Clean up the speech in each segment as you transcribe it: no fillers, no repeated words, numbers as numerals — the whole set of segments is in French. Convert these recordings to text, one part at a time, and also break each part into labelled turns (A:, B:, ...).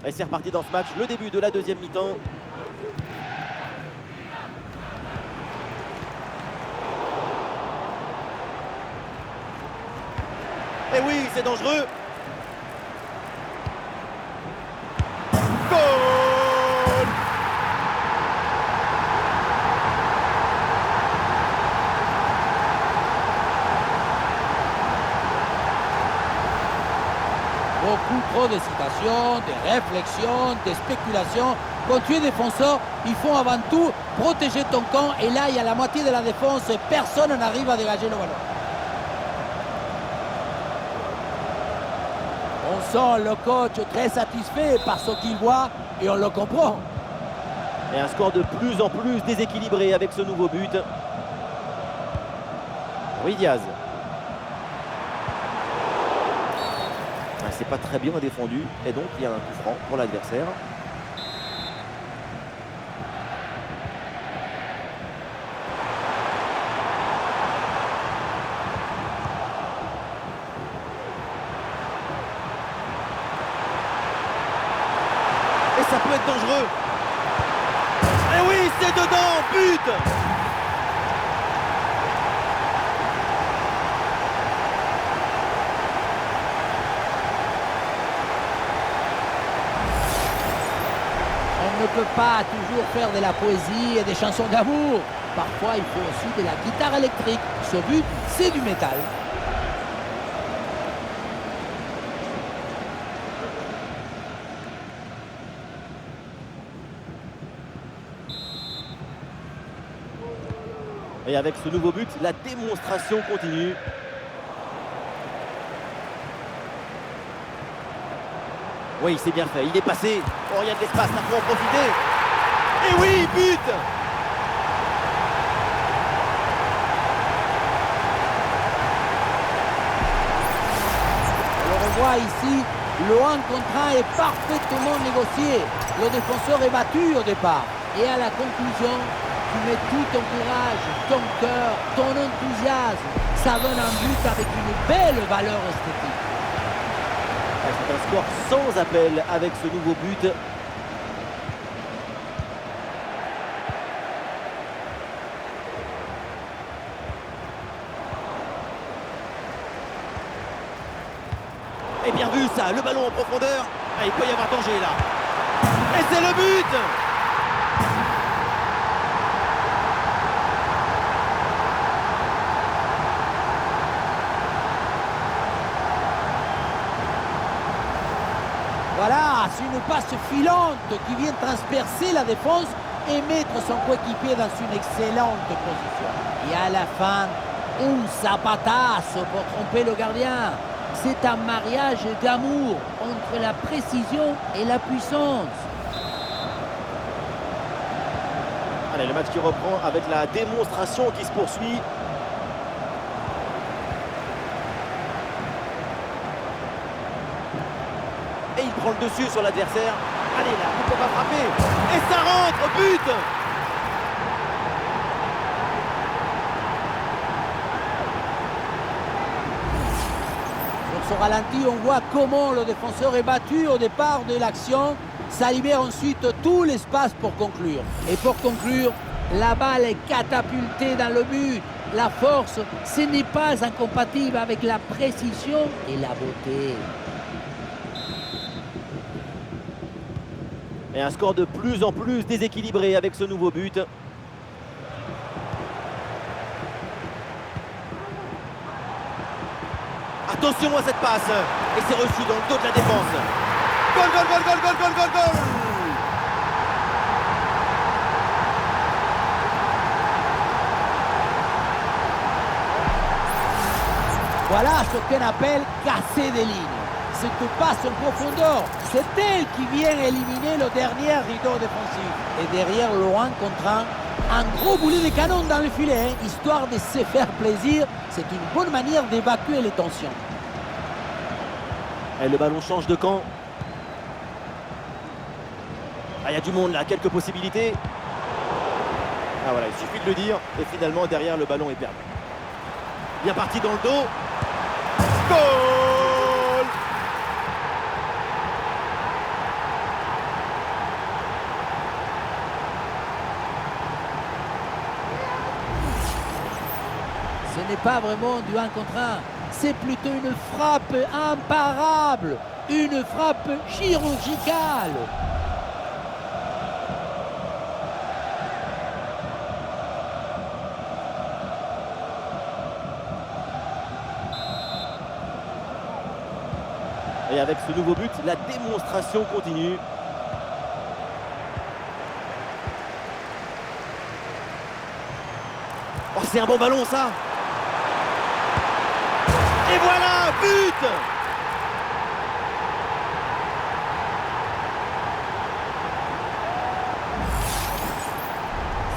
A: Et c'est reparti dans ce match, le début de la deuxième mi-temps. Et oui, c'est dangereux. Goal!
B: Beaucoup trop d'hésitation, de réflexion, de spéculation. Quand tu es défenseur, il faut avant tout protéger ton camp. Et là, il y a la moitié de la défense. Personne n'arrive à dégager le ballon. On sent le coach très satisfait par ce qu'il voit et on le comprend.
A: Et un score de plus en plus déséquilibré avec ce nouveau but. Rui Diaz. C'est pas très bien défendu et donc il y a un coup franc pour l'adversaire. Et ça peut être dangereux. Et oui, c'est dedans, but!
B: On ne peut pas toujours faire de la poésie et des chansons d'amour. Parfois, il faut aussi de la guitare électrique. Ce but, c'est du métal.
A: Et avec ce nouveau but, la démonstration continue. Oui, c'est bien fait, il est passé. Oh, il y a de l'espace, là, faut en profiter. Et oui, but!
B: Alors on voit ici, le 1 contre 1 est parfaitement négocié. Le défenseur est battu au départ. Et à la conclusion, tu mets tout ton courage, ton cœur, ton enthousiasme. Ça donne un but avec une belle valeur esthétique.
A: C'est un score sans appel avec ce nouveau but. Et bien vu ça, le ballon en profondeur. Ah, il peut y avoir danger là. Et c'est le but!
B: Voilà, c'est une passe filante qui vient transpercer la défense et mettre son coéquipier dans une excellente position. Et à la fin, un zapatazo pour tromper le gardien. C'est un mariage d'amour entre la précision et la puissance.
A: Allez, le match qui reprend avec la démonstration qui se poursuit. Et il prend le dessus sur l'adversaire. Allez là, il ne peut pas frapper. Et ça rentre, but!
B: Sur ce ralenti, on voit comment le défenseur est battu au départ de l'action. Ça libère ensuite tout l'espace pour conclure. Et pour conclure, la balle est catapultée dans le but. La force, ce n'est pas incompatible avec la précision et la beauté.
A: Et un score de plus en plus déséquilibré avec ce nouveau but. Attention à cette passe. Et c'est reçu dans le dos de la défense. Goal, goal, goal, goal, goal, goal, goal, goal!
B: Voilà ce qu'on appelle casser des lignes. Cette passe en profondeur, c'est elle qui vient éliminer le dernier rideau défensif. Et derrière le 1 contre 1 gros boulet de canon dans le filet, hein, histoire de se faire plaisir. C'est une bonne manière d'évacuer les tensions.
A: Et le ballon change de camp. Ah, il y a du monde là, quelques possibilités. Ah voilà, il suffit de le dire. Et finalement, derrière, le ballon est perdu. Bien parti dans le dos. Goal!
B: pas vraiment du 1 contre 1. C'est plutôt une frappe imparable, une frappe chirurgicale.
A: Et avec ce nouveau but, la démonstration continue. Oh, c'est un bon ballon, ça. Et voilà, but!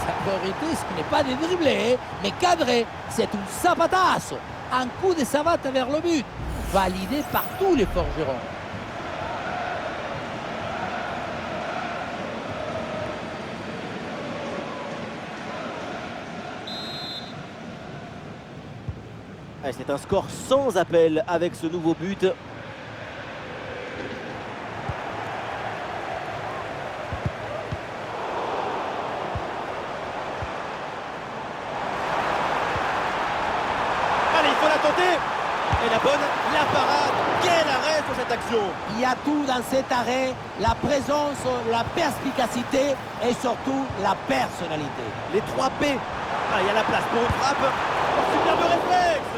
B: Sa priorité, ce n'est pas de dribbler, mais cadrer. C'est un zapatasso, un coup de savate vers le but, validé par tous les forgerons.
A: C'est un score sans appel avec ce nouveau but. Et allez, il faut la tenter. Et la bonne, la parade. Quel arrêt sur cette action.
B: Il y a tout dans cet arrêt, la présence, la perspicacité et surtout la personnalité.
A: Les 3 P. Ah, il y a la place pour une frappe. Oh, superbe réflexe.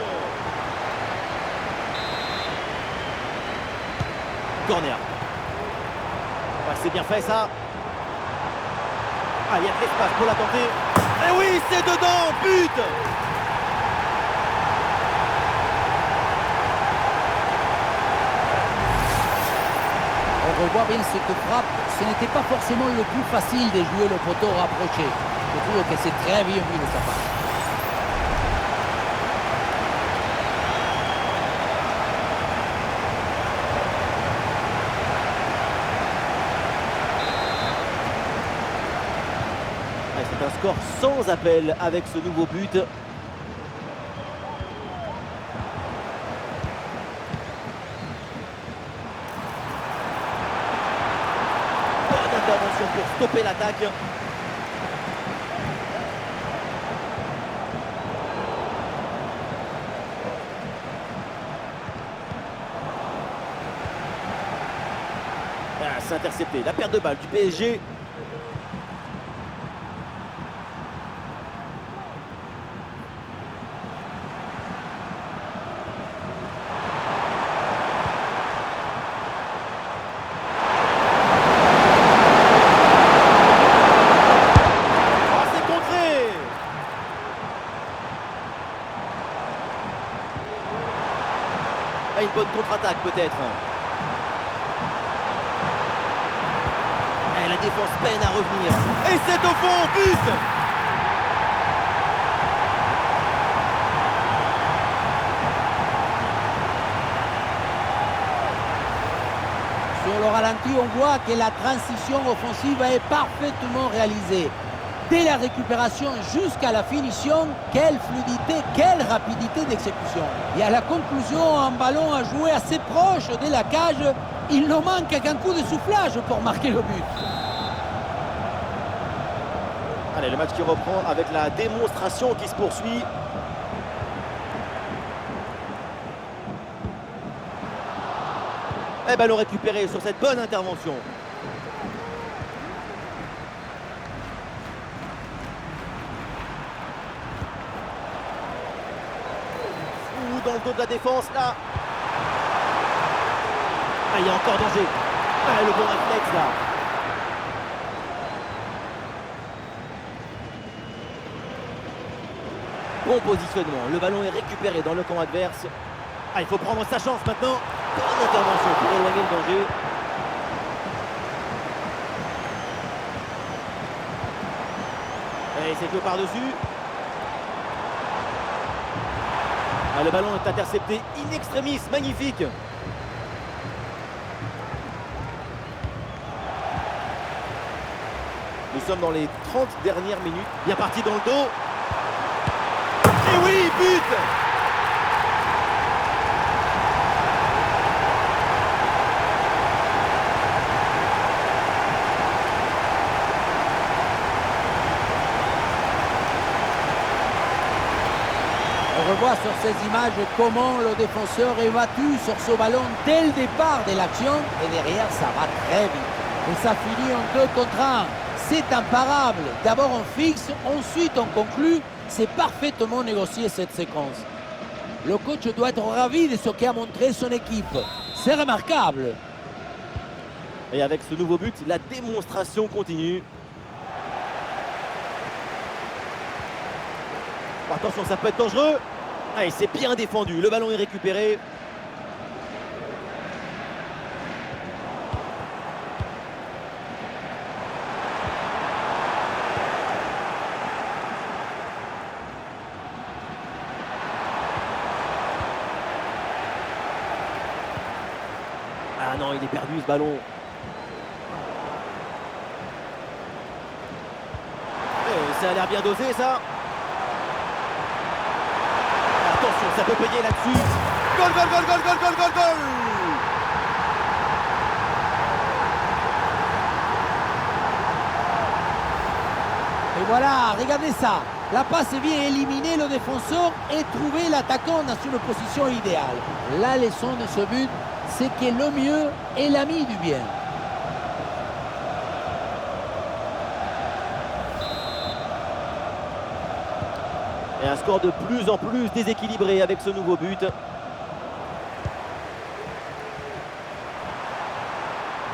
A: Corner. Ouais, c'est bien fait ça. Ah, il y a de l'espace pour la tenter. Et oui, c'est dedans, but.
B: On revoit bien cette frappe, ce n'était pas forcément le plus facile de jouer le poteau rapproché. Je trouve que c'est très bien vu de sa part.
A: C'est un score sans appel avec ce nouveau but. Bonne intervention pour stopper l'attaque. Ah, c'est intercepté. La perte de balle du PSG. Une bonne contre-attaque peut-être. Et la défense peine à revenir. Et c'est au fond, but!
B: Sur le ralenti, on voit que la transition offensive est parfaitement réalisée. Dès la récupération jusqu'à la finition, quelle fluidité, quelle rapidité d'exécution. Et à la conclusion, un ballon à jouer assez proche de la cage, il ne manque qu'un coup de soufflage pour marquer le but.
A: Allez, le match qui reprend avec la démonstration qui se poursuit. Et ballon récupéré sur cette bonne intervention. Dans le dos de la défense là. Ah, il y a encore danger. Ah, le bon réflexe là. Bon positionnement. Le ballon est récupéré dans le camp adverse. Ah, il faut prendre sa chance maintenant. Bonne intervention pour éloigner le danger. Et c'est que par-dessus. Ah, le ballon est intercepté in extremis, magnifique. Nous sommes dans les 30 dernières minutes. Bien parti dans le dos. Et oui, but!
B: revoit sur ces images comment le défenseur est battu sur ce ballon dès le départ de l'action. Et derrière, ça va très vite. Et ça finit en 2 contre 1. C'est imparable. D'abord on fixe, ensuite on conclut. C'est parfaitement négocié cette séquence. Le coach doit être ravi de ce qu'a montré son équipe. C'est remarquable.
A: Et avec ce nouveau but, la démonstration continue. Attention, ça peut être dangereux. Ah, et c'est bien défendu. Le ballon est récupéré. Ah non, il est perdu ce ballon. Ça a l'air bien dosé, ça. Attention, ça peut payer là-dessus. Goal, goal, goal, goal, goal, goal, goal, goal.
B: Et voilà, regardez ça. La passe vient éliminer le défenseur et trouver l'attaquant dans une position idéale. La leçon de ce but, c'est que le mieux est l'ami du bien.
A: Et un score de plus en plus déséquilibré avec ce nouveau but.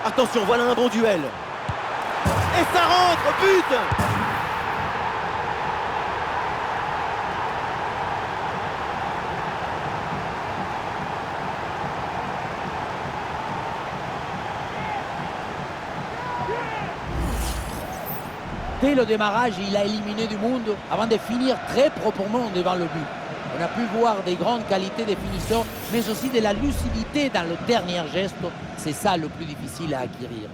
A: Attention, voilà un bon duel. Et ça rentre, but!
B: Dès le démarrage, il a éliminé du monde avant de finir très proprement devant le but. On a pu voir des grandes qualités des finisseurs, mais aussi de la lucidité dans le dernier geste. C'est ça le plus difficile à acquérir.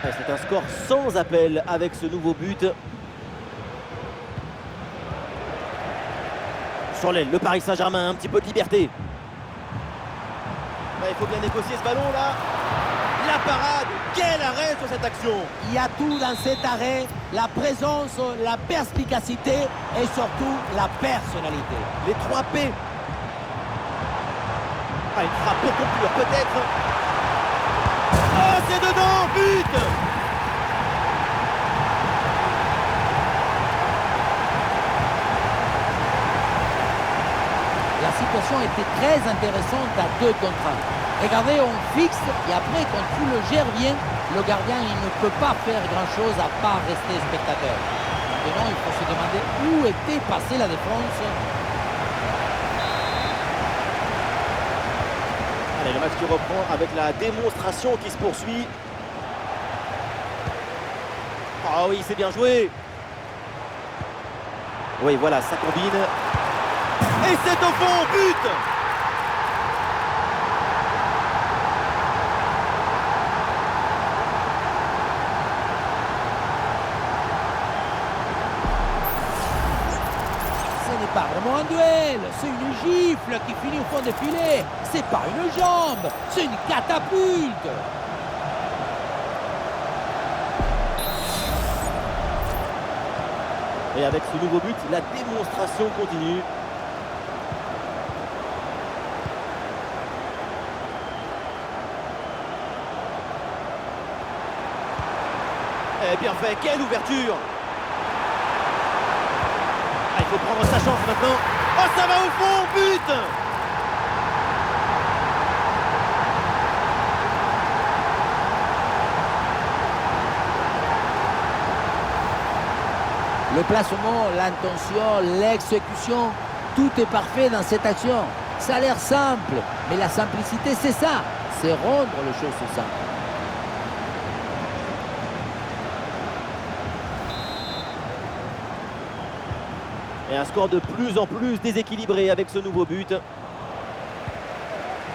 A: C'est un score sans appel avec ce nouveau but. Sur l'aile, le Paris Saint-Germain, un petit peu de liberté. Il faut bien négocier ce ballon là. La parade, quel arrêt sur cette action.
B: Il y a tout dans cet arrêt, la présence, la perspicacité et surtout la personnalité.
A: Les 3 P. Ah, une frappe pour conclure peut-être. Oh, c'est dedans, but.
B: La situation était très intéressante à 2 contre 1. Regardez, on fixe et après, quand tout le gère bien, le gardien il ne peut pas faire grand-chose à part rester spectateur. Maintenant, il faut se demander où était passée la défense.
A: Allez, le match qui reprend avec la démonstration qui se poursuit. Ah oui, c'est bien joué. Oui, voilà, ça combine. Et c'est au fond, but.
B: Ce n'est pas vraiment un duel, c'est une gifle qui finit au fond des filets. C'est pas une jambe, c'est une catapulte.
A: Et avec ce nouveau but, la démonstration continue. Et bien fait, quelle ouverture! Ah, il faut prendre sa chance maintenant. Oh, ça va au fond, but!
B: Le placement, l'intention, l'exécution, tout est parfait dans cette action. Ça a l'air simple, mais la simplicité, c'est ça. C'est rendre les choses simples.
A: Et un score de plus en plus déséquilibré avec ce nouveau but.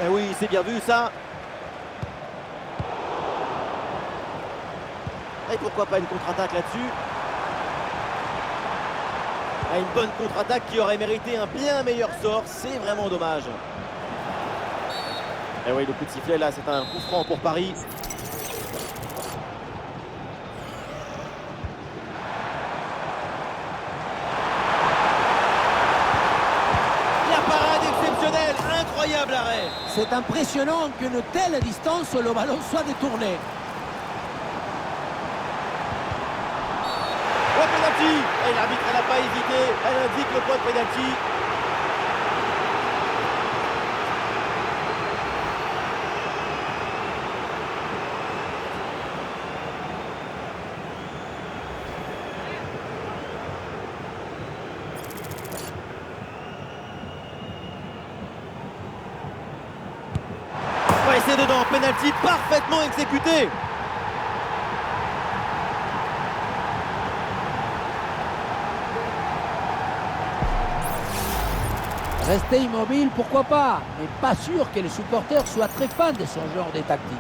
A: Eh oui, c'est bien vu ça. Et pourquoi pas une contre-attaque là-dessus? Une bonne contre-attaque qui aurait mérité un bien meilleur sort. C'est vraiment dommage. Et oui, le coup de sifflet là, c'est un coup franc pour Paris. incroyable arrêt.
B: C'est impressionnant qu'une telle distance, le ballon soit détourné.
A: Oh, penalty. Et l'arbitre n'a pas hésité, elle indique le point de penalty. Ouais, c'est dedans, penalty parfaitement exécuté.
B: Rester immobile, pourquoi pas, mais pas sûr que les supporters soient très fans de ce genre de tactique.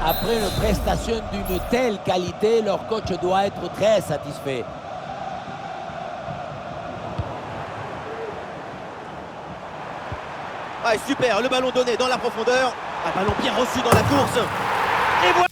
B: Après une prestation d'une telle qualité, leur coach doit être très satisfait.
A: Ouais, super, le ballon donné dans la profondeur. Un ballon bien reçu dans la course. Et voilà.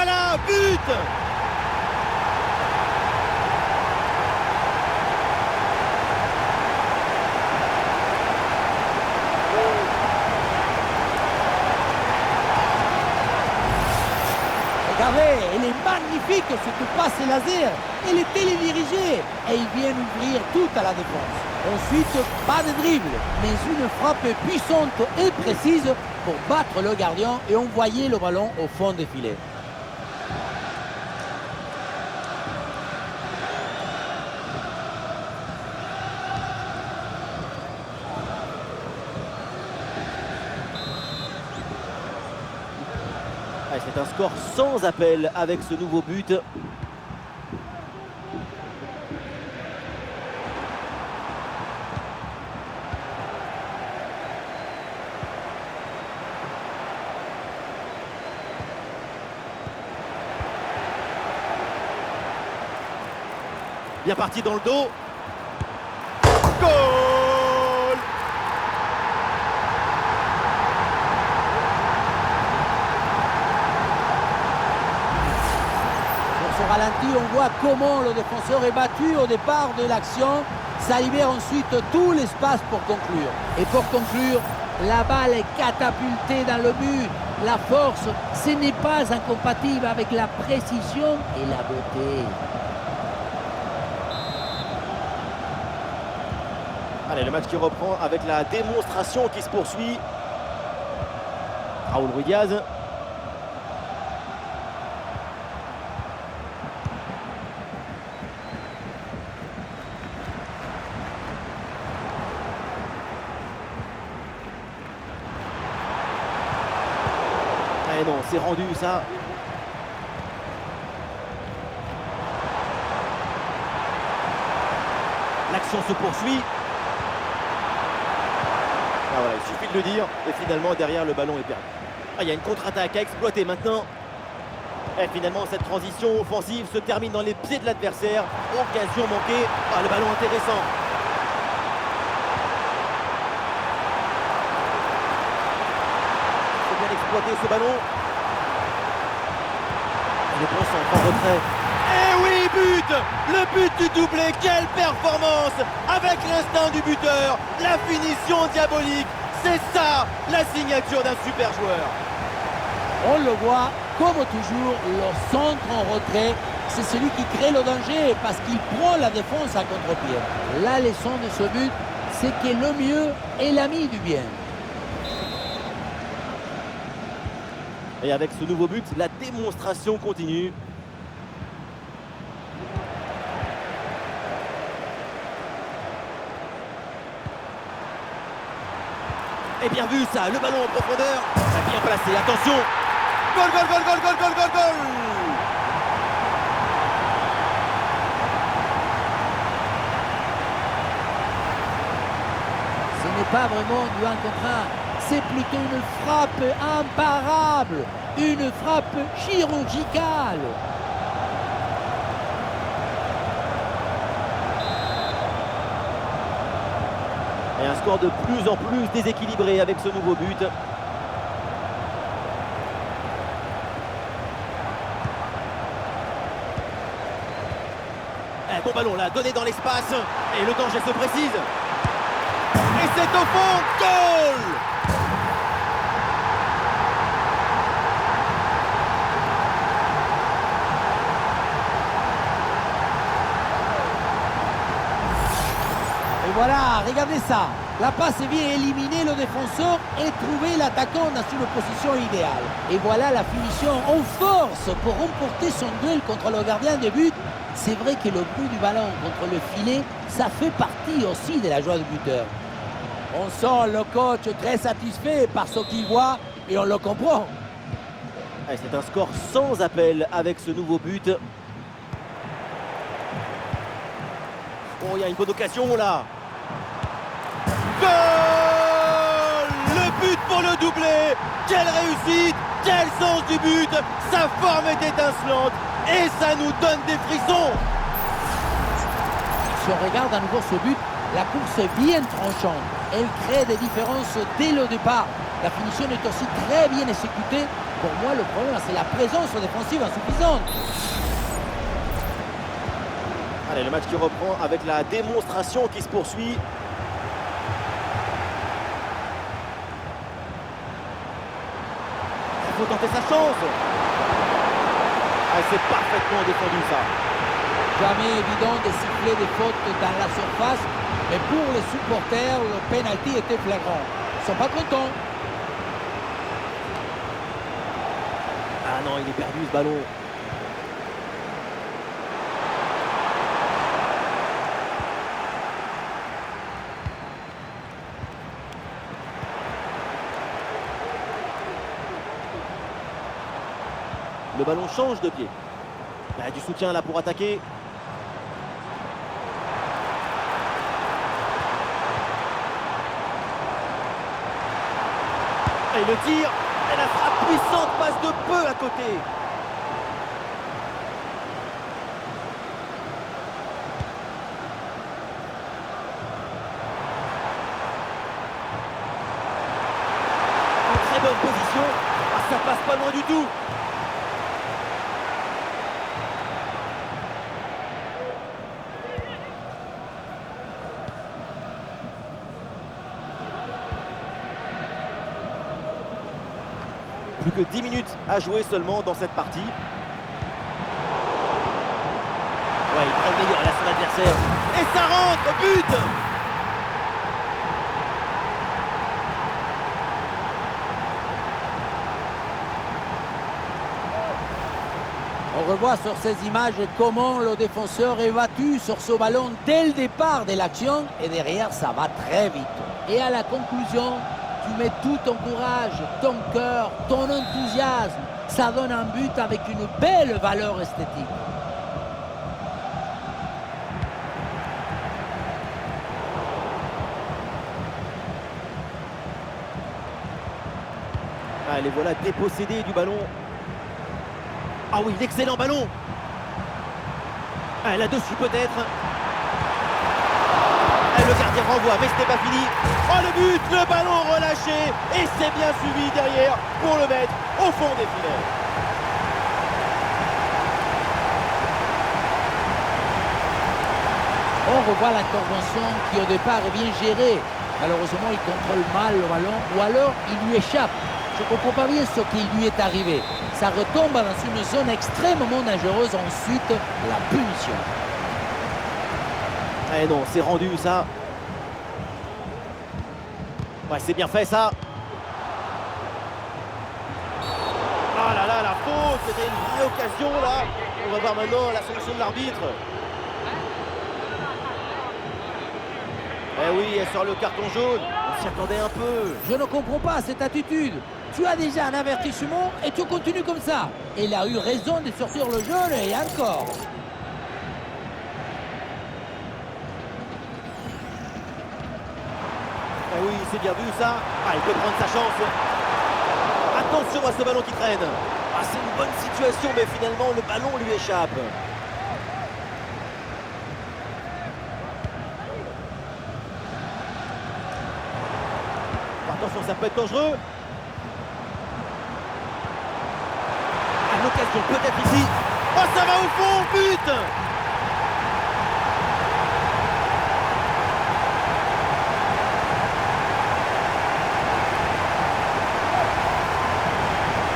A: Voilà, but!
B: Regardez, elle est magnifique cette passe laser. Elle est télédirigée et il vient ouvrir tout à la défense. Ensuite, pas de dribble, mais une frappe puissante et précise pour battre le gardien et envoyer le ballon au fond des filets.
A: Ouais, c'est un score sans appel avec ce nouveau but. Bien parti dans le dos. Goal!
B: Sur ce ralenti, on voit comment le défenseur est battu au départ de l'action. Ça libère ensuite tout l'espace pour conclure. Et pour conclure, la balle est catapultée dans le but. La force, ce n'est pas incompatible avec la précision et la beauté.
A: Allez, le match qui reprend avec la démonstration qui se poursuit. Raúl Ruiz Diaz. Eh non, c'est rendu ça. L'action se poursuit. Ah voilà, il suffit de le dire. Et finalement, derrière, le ballon est perdu. Ah, il y a une contre-attaque à exploiter maintenant. Et finalement, cette transition offensive se termine dans les pieds de l'adversaire. Occasion manquée. Ah, le ballon intéressant. Il faut bien exploiter ce ballon. Le bon centre en retrait. Eh oui, but! Le but du doublé, quelle performance! Avec l'instinct du buteur, la finition diabolique, c'est ça, la signature d'un super joueur.
B: On le voit, comme toujours, le centre en retrait, c'est celui qui crée le danger parce qu'il prend la défense à contre-pied. La leçon de ce but, c'est que le mieux est l'ami du bien.
A: Et avec ce nouveau but, la démonstration continue. Et bien vu ça, le ballon en profondeur. Bien placé, attention. Goal, goal, goal, goal, goal, goal, goal, goal.
B: Ce n'est pas vraiment du 1 contre 1, c'est plutôt une frappe imparable, une frappe chirurgicale.
A: Et un score de plus en plus déséquilibré avec ce nouveau but. Bon ballon là, donné dans l'espace. Et le danger se précise. Et c'est au fond, goal!
B: Et voilà, regardez ça. La passe vient éliminer le défenseur et trouver l'attaquant dans une position idéale. Et voilà la finition en force pour remporter son duel contre le gardien de but. C'est vrai que le bruit du ballon contre le filet, ça fait partie aussi de la joie du buteur. On sent le coach très satisfait par ce qu'il voit et on le comprend.
A: C'est un score sans appel avec ce nouveau but. Oh, il y a une bonne occasion là. Goal! Le but pour le doublé. Quelle réussite! Quel sens du but! Sa forme est étincelante et ça nous donne des frissons.
B: Si on regarde à nouveau ce but, la course est bien tranchante. Elle crée des différences dès le départ. La finition est aussi très bien exécutée. Pour moi, le problème, c'est la présence défensive insuffisante.
A: Allez, le match qui reprend avec la démonstration qui se poursuit. Il faut tenter sa chance. C'est parfaitement défendu ça.
B: Jamais évident de siffler des fautes dans la surface, mais pour les supporters, le pénalty était flagrant. Ils ne sont pas contents.
A: Ah non, il est perdu ce ballon. Le ballon change de pied. Il y a du soutien là pour attaquer. Et le tir. Et la frappe puissante passe de peu à côté. En très bonne position. Ça passe pas loin du tout. Plus que 10 minutes à jouer seulement dans cette partie. Ouais, il prend le meilleur à son adversaire. Et ça rentre, but!
B: On revoit sur ces images comment le défenseur est battu sur ce ballon dès le départ de l'action et derrière ça va très vite. Et à la conclusion, tu mets tout ton courage, ton cœur, ton enthousiasme. Ça donne un but avec une belle valeur esthétique.
A: Les voilà dépossédés du ballon. Ah oui, l'excellent ballon. Là-dessus peut-être. Le gardien renvoie, mais ce n'est pas fini. Oh le but, le ballon relâché. Et c'est bien suivi derrière pour le mettre au fond des filets.
B: On revoit l'intervention qui au départ est bien gérée. Malheureusement, il contrôle mal le ballon ou alors il lui échappe. Je ne comprends pas bien ce qui lui est arrivé. Ça retombe dans une zone extrêmement dangereuse. Ensuite, la punition.
A: Eh non, c'est rendu ça. Ouais, c'est bien fait ça. Ah là là, la faute, c'était une vraie occasion là. On va voir maintenant la sanction de l'arbitre. Eh oui, elle sort le carton jaune. s'y attendait un peu.
B: Je ne comprends pas cette attitude. Tu as déjà un avertissement et tu continues comme ça. Il a eu raison de sortir le jaune et encore.
A: Ah oui, c'est bien vu ça. Ah, il peut prendre sa chance. Attention à ce ballon qui traîne. Ah, c'est une bonne situation, mais finalement, le ballon lui échappe. Attention, ça peut être dangereux. Ah, l'occasion peut-être ici. Oh, ça va au fond, but!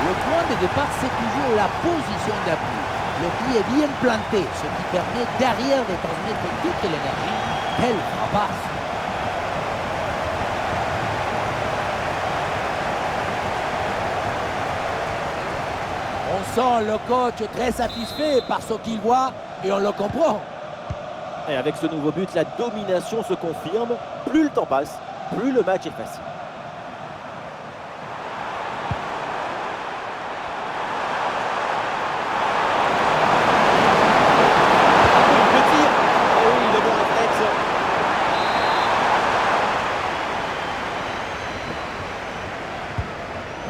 B: Le point de départ, c'est toujours la position d'appui. Le pied est bien planté, ce qui permet derrière de transmettre toute l'énergie. Quelle frappe! On sent le coach très satisfait par ce qu'il voit et on le comprend.
A: Et avec ce nouveau but, la domination se confirme. Plus le temps passe, plus le match est facile. Le tir. Et oui, le bon réflexe.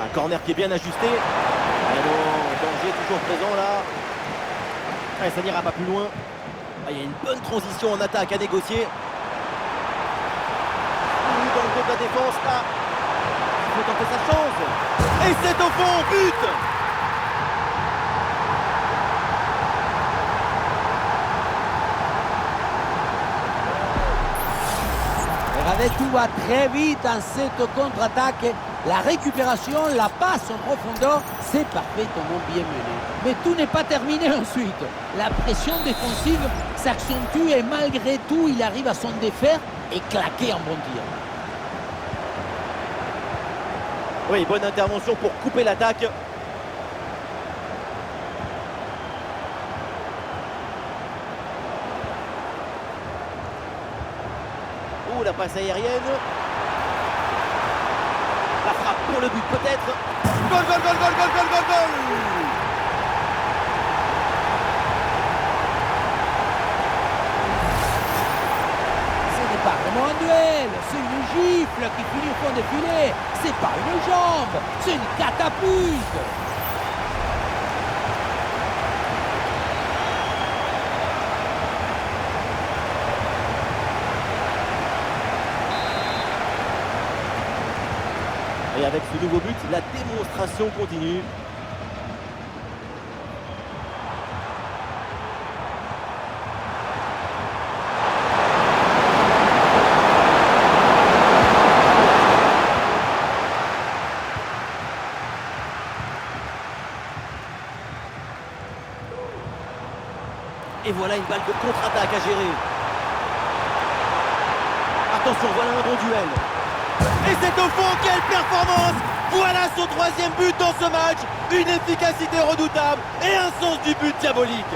A: Un corner qui est bien ajusté. Et non, danger toujours présent là. Ouais, ça n'ira pas plus loin. Ah, il y a une bonne transition en attaque à négocier. Dans le dos de la défense là. Il faut tenter sa chance. Et c'est au fond, but!
B: Regardez, tout va très vite dans cette contre-attaque. La récupération, la passe en profondeur, c'est parfaitement bien mené. Mais tout n'est pas terminé ensuite. La pression défensive s'accentue et malgré tout, il arrive à s'en défaire et claquer un bon tir.
A: Oui, bonne intervention pour couper l'attaque. Ouh, la passe aérienne. La frappe pour le but peut-être. Goal, goal, goal, goal, goal, goal, goal, goal!
B: Ce n'est pas vraiment un duel, c'est une gifle qui finit au fond des filets. C'est pas une jambe, c'est une catapulte.
A: Et avec ce nouveau but, la démonstration continue. Et voilà une balle de contre-attaque à gérer. Attention, voilà un bon duel. Et c'est au fond, quelle performance! Voilà son troisième but dans ce match. Une efficacité redoutable et un sens du but diabolique.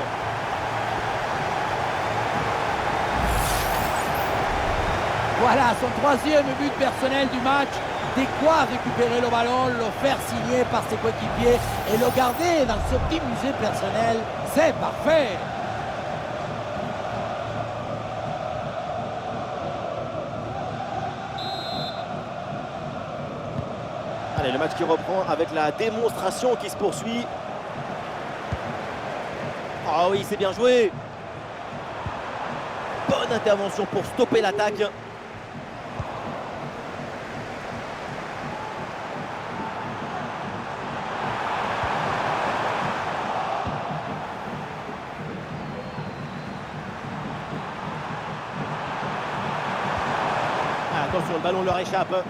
B: Voilà son troisième but personnel du match. De quoi récupérer le ballon, le faire signer par ses coéquipiers et le garder dans ce petit musée personnel. C'est parfait!
A: Allez, le match qui reprend avec la démonstration qui se poursuit. Ah oui, c'est bien joué. Bonne intervention pour stopper l'attaque. Ah, attention, le ballon leur échappe.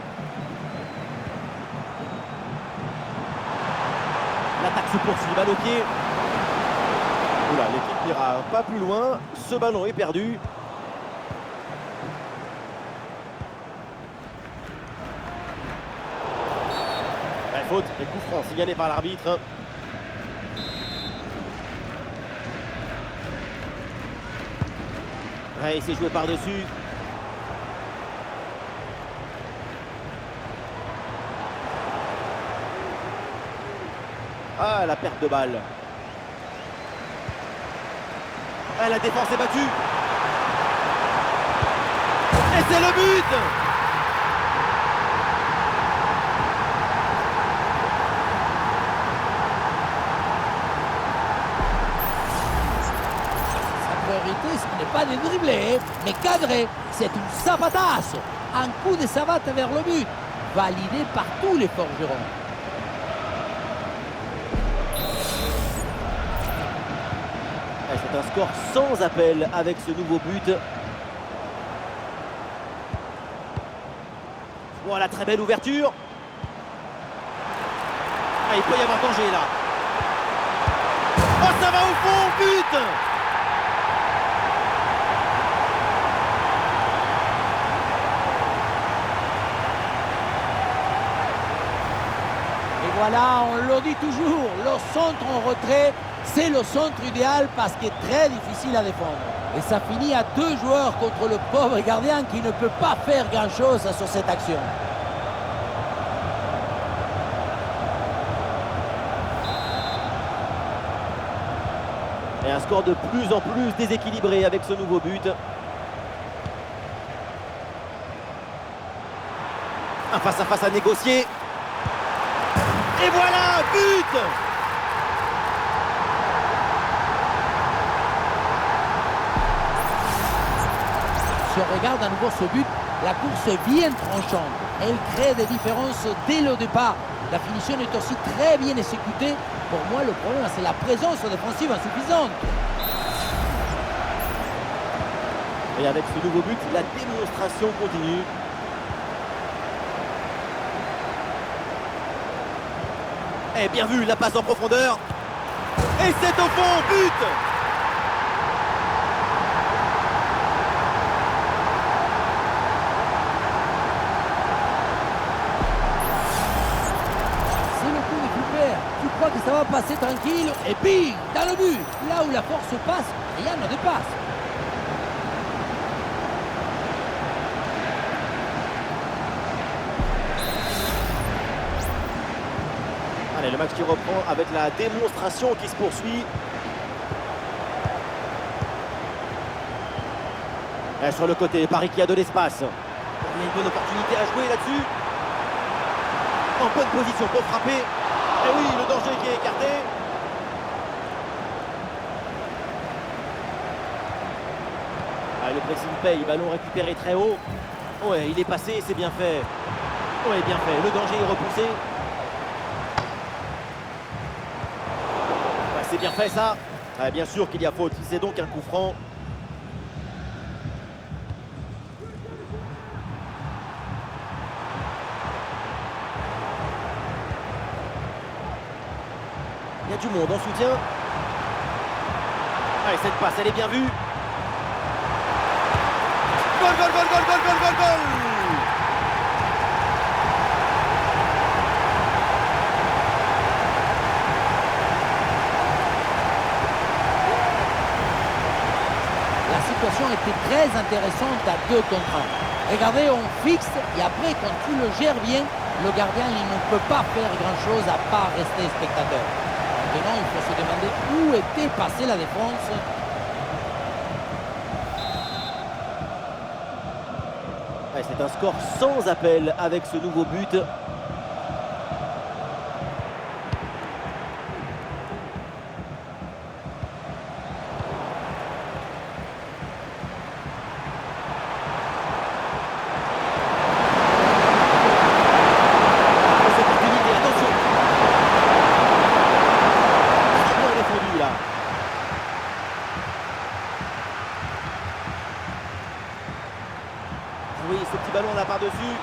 A: L'attaque se poursuit, balle au pied. Oula, l'équipe n'ira pas plus loin. Ce ballon est perdu. La faute et coup franc signalé par l'arbitre. Ouais, il s'est joué par-dessus. Ah, la perte de balle. Ah, la défense est battue. Et c'est le but!
B: Ce n'est pas de dribbler, mais cadrer. C'est une savatasse. Un coup de savate vers le but, validé par tous les forgerons.
A: C'est un score sans appel avec ce nouveau but. Voilà, très belle ouverture. Ah, il peut y avoir danger là. Oh, ça va au fond, but!
B: Voilà, on le dit toujours, le centre en retrait, c'est le centre idéal parce qu'il est très difficile à défendre. Et ça finit à 2 joueurs contre le pauvre gardien qui ne peut pas faire grand-chose sur cette action.
A: Et un score de plus en plus déséquilibré avec ce nouveau but. Un face-à-face à négocier. Et voilà, but!
B: Si on regarde à nouveau ce but, la course est bien tranchante. Elle crée des différences dès le départ. La finition est aussi très bien exécutée. Pour moi, le problème, c'est la présence défensive insuffisante.
A: Et avec ce nouveau but, la démonstration continue. Et bien vu, la passe en profondeur. Et c'est au fond, but!
B: C'est le coup des coupeurs. Tu crois que ça va passer tranquille et bim, dans le but. Là où la force passe, rien ne dépasse.
A: Allez, le match qui reprend avec la démonstration qui se poursuit. Et sur le côté, Paris qui a de l'espace. Il y a une bonne opportunité à jouer là-dessus. En bonne position pour frapper. Et oui, le danger qui est écarté. Allez, le pressing paye, ballon récupéré très haut. Ouais, il est passé, c'est bien fait. Ouais, bien fait, le danger est repoussé. C'est bien fait ça. Ah, bien sûr qu'il y a faute, c'est donc un coup franc. Il y a du monde en soutien. Allez, cette passe, elle est bien vue. Goal, goal, goal, goal, goal, goal, goal, goal!
B: La situation était très intéressante à 2 contre 1. Regardez, on fixe et après, quand tu le gères bien, le gardien il ne peut pas faire grand-chose à part rester spectateur. Maintenant, il faut se demander où était passée la défense.
A: Ouais, c'est un score sans appel avec ce nouveau but. Oui, ce petit ballon là par-dessus.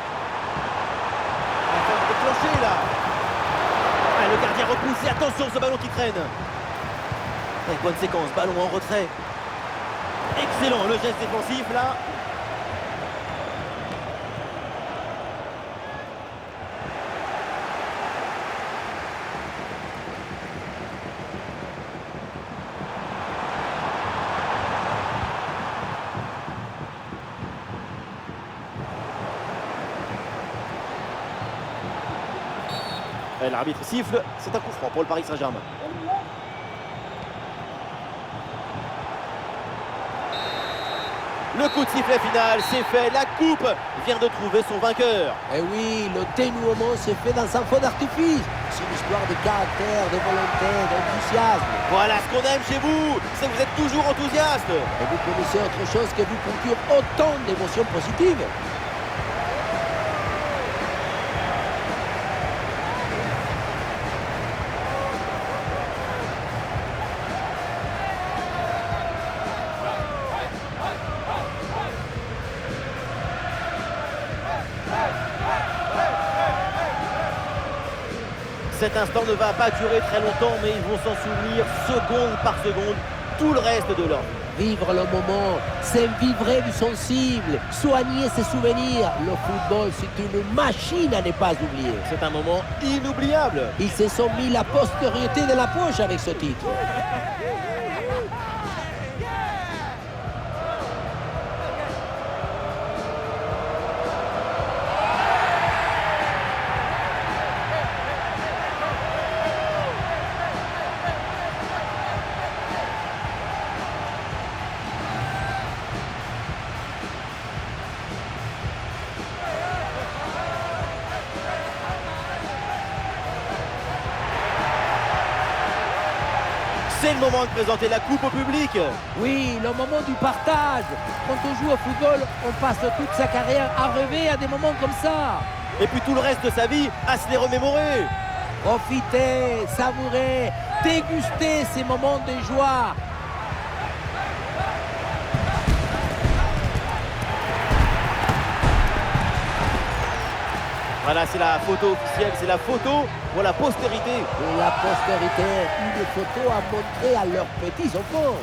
A: Enfin, déclenché là. Ah, le gardien repoussé. Attention, ce ballon qui traîne. Et bonne séquence, ballon en retrait. Excellent, le geste défensif là. Et l'arbitre siffle, c'est un coup franc pour le Paris Saint-Germain. Le coup de sifflet final, c'est fait. La coupe vient de trouver son vainqueur.
B: Et oui, le dénouement s'est fait dans un feu d'artifice. C'est une histoire de caractère, de volonté, d'enthousiasme.
A: Voilà ce qu'on aime chez vous, c'est que vous êtes toujours enthousiaste.
B: Et vous connaissez autre chose que vous procure autant d'émotions positives.
A: Cet instant ne va pas durer très longtemps, mais ils vont s'en souvenir seconde par seconde, tout le reste de leur vie.
B: Vivre le moment, c'est vivre du sensible, soigner ses souvenirs. Le football, c'est une machine à ne pas oublier.
A: C'est un moment inoubliable.
B: Ils se sont mis la postériorité de la poche avec ce titre.
A: C'est le moment de présenter la coupe au public.
B: Oui, le moment du partage. Quand on joue au football, on passe toute sa carrière à rêver à des moments comme ça.
A: Et puis tout le reste de sa vie à se les remémorer.
B: Profitez, savourez, dégustez ces moments de joie.
A: Voilà, c'est la photo officielle, c'est la photo pour la postérité.
B: Et la postérité, une photo à montrer à leurs petits enfants.